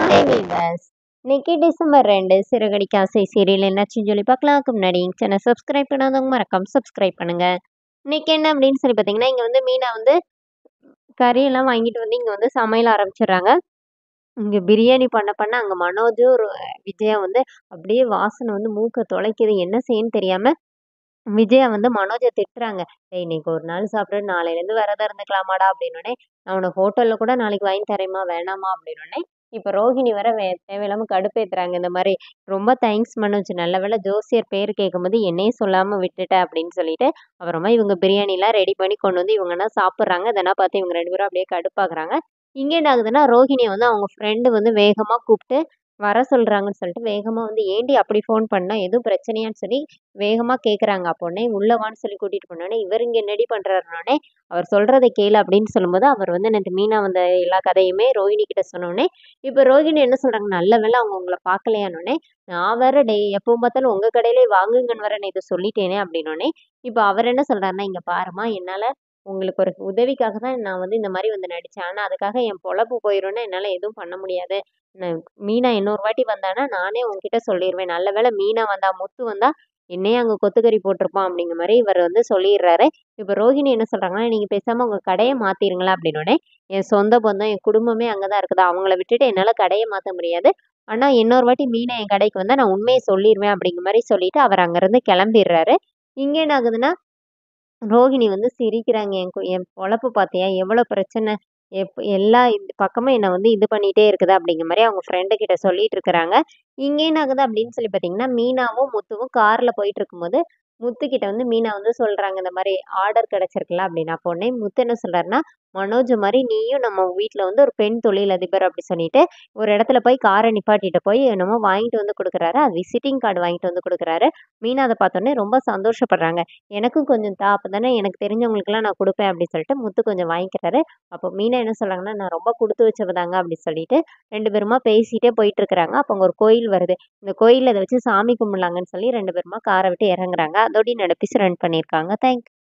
Hi viewers. இன்னைக்கு December 2 Siragadikka ஆசை serial என்னாச்சுன்னு சொல்லி பார்க்கலாம். அதுக்கு முன்னாடி எங்கள் சேனல் சப்ஸ்கிரைப் பண்ணாதவங்க மறக்காம சப்ஸ்கிரைப் பண்ணுங்க. இன்னைக்கு என்ன அப்படின்னு சொல்லி பார்த்தீங்கன்னா, இங்கே வந்து மீனா வந்து கறியெல்லாம் வாங்கிட்டு வந்து இங்கே வந்து சமையல் ஆரம்பிச்சிடுறாங்க. இங்கே பிரியாணி பண்ண பண்ண அங்கே மனோஜும் விஜயா வந்து அப்படியே வாசனை வந்து மூக்கை தொலைக்குது. என்ன செய்யன்னு தெரியாம விஜயா வந்து மனோஜ திட்டுறாங்க. "டேய் இன்னைக்கு ஒரு நாள் சாப்பிட்டு நாளையிலேருந்து விரதம் இருந்துக்கலாமாடா?" அப்படின்னோடனே, "நான் உனக்கு ஹோட்டல்ல கூட நாளைக்கு வாங்கி தரேம்மா, வேணாமா?" அப்படின்னோடனே, இப்போ ரோஹிணி வேற தேவையில்லாம கடுப்பேத்துறாங்க. இந்த மாரி, "ரொம்ப தேங்க்ஸ் மனோஜ். நல்ல வேளை ஜோசியர் பேர் கேட்கும்போது என்னையும் சொல்லாம விட்டுட்ட" அப்படின்னு சொல்லிட்டு, அப்புறமா இவங்க பிரியாணிலாம் ரெடி பண்ணி கொண்டு வந்து இவங்கன்னா சாப்பிட்றாங்க. இதெல்லாம் பார்த்து இவங்க 2 பேரும் அப்படியே கடுப்பாகுறாங்க. இங்க என்ன ஆகுதுன்னா, ரோஹிணிய வந்து அவங்க ஃப்ரெண்டு வந்து வேகமா கூப்ட்டு வர சொல்றாங்கன்னு சொல்லிட்டு, வேகமா வந்து "ஏன்டி அப்படி ஃபோன் பண்ண? எதுவும் பிரச்சனையான்னு?" சொல்லி வேகமா கேட்குறாங்க. அப்ப உடனே "உள்ள வான்னு" சொல்லி கூட்டிட்டு போனோனே, இவரு இங்க என்னடி பண்றாருன்னோனே, "அவர் சொல்றத கேளு" அப்படின்னு சொல்லும்போது, அவர் வந்து நேத்து மீனா வந்த எல்லா கதையுமே ரோஹிணி கிட்ட சொன்னோனே, இப்ப ரோஹிணி என்ன சொல்றாங்க, "நல்ல வேளை அவங்க உங்கள பார்க்கலையான்னோனே, நான் வேற எப்பவும் பார்த்தாலும் உங்க கடையிலயே வாங்குங்கன்னு வேற நேத்து சொல்லிட்டேனே" அப்படின்னோனே, இப்ப அவர் என்ன சொல்றாருன்னா, "இங்க பாரும்மா, என்னால உங்களுக்கு ஒரு உதவிக்காக தான் நான் வந்து இந்த மாரி வந்து நடிச்சேன். ஆனா அதுக்காக என் பொழப்பு போயிரும்னா என்னால எதுவும் பண்ண முடியாது. நான் மீனா இன்னொரு வாட்டி வந்தான்னா, நானே உன்கிட்ட சொல்லிருவேன். நல்ல வேளை மீனா வந்தா, முத்து வந்தா என்னையே அங்க கொத்துக்கறி போட்டிருப்பான்" அப்படிங்கிற மாரி இவர் வந்து சொல்லிர்றாரு. இப்ப ரோஹிணி என்ன சொல்றாங்கன்னா, "நீங்க பேசாம உங்க கடைய மாத்திருங்களேன்" அப்படின்னோனே, "என் சொந்த பந்தம், என் குடும்பமே அங்க தான் இருக்குது. அவங்கள விட்டுட்டு என்னால கடைய மாத்த முடியாது. ஆனா இன்னொரு வாட்டி மீனா என் கடைக்கு வந்தா நான் உண்மைய சொல்லிருவேன்" அப்படிங்கிற மாரி சொல்லிட்டு அவர் அங்கருந்து கிளம்பிர்றாரு. இங்க என்ன ஆகுதுன்னா, ரோகிணி வந்து சிரிக்கிறாங்க. "என் பொழப்பு பார்த்தியா? எவ்வளோ பிரச்சனை. எல்லா இந்த பக்கமும் என்ன வந்து இது பண்ணிட்டே இருக்குது" அப்படிங்கிற மாரி அவங்க ஃப்ரெண்டு கிட்ட சொல்லிட்டு இருக்கிறாங்க. இங்க என்ன ஆகுது அப்படின்னு சொல்லி பார்த்தீங்கன்னா, மீனாவும், முத்துவும் கார்ல போயிட்டுருக்கும்போது, முத்துக்கிட்ட வந்து மீனா வந்து சொல்றாங்க, இந்த மாரி ஆர்டர் கிடைச்சிருக்குல்ல அப்படின்னு. அப்போ உடனே முத்து என்ன சொல்றாருன்னா, "மனோஜ் மாரி நீயும் நம்ம வீட்ல வந்து ஒரு பெண் தொழிலதிபர்" அப்படி சொல்லிட்டு, ஒரு இடத்துல போய் கார நிப்பாட்டிட்டு போய் என்னமோ வாங்கிட்டு வந்து குடுக்குறாரு. அது விசிட்டிங் கார்டு வாங்கிட்டு வந்து குடுக்குறாரு. மீனா அத பார்த்தோனே ரொம்ப சந்தோஷப்படுறாங்க. "எனக்கும் கொஞ்சம் தா, அப்பதானே எனக்கு தெரிஞ்சவங்களுக்கெல்லாம் நான் குடுப்பேன்" அப்படின்னு சொல்லிட்டு முத்து கொஞ்சம் வாங்கிக்கிறாரு. அப்போ மீனா என்ன சொல்றாங்கன்னா, "நான் ரொம்ப குடுத்து வச்சவ தாங்க" அப்படி சொல்லிட்டு 2 பேருமா பேசிட்டே போயிட்டுருக்கிறாங்க. அப்போ அங்க ஒரு கோயில் வருது. இந்த கோயில்ல இத வச்சு சாமி கும்பிடலாங்கன்னு சொல்லி 2 பேருமா கார விட்டு இறங்குறாங்க. அதோட இந்த எபிசோட் ரன் பண்ணியிருக்காங்க. தேங்க்ஸ்.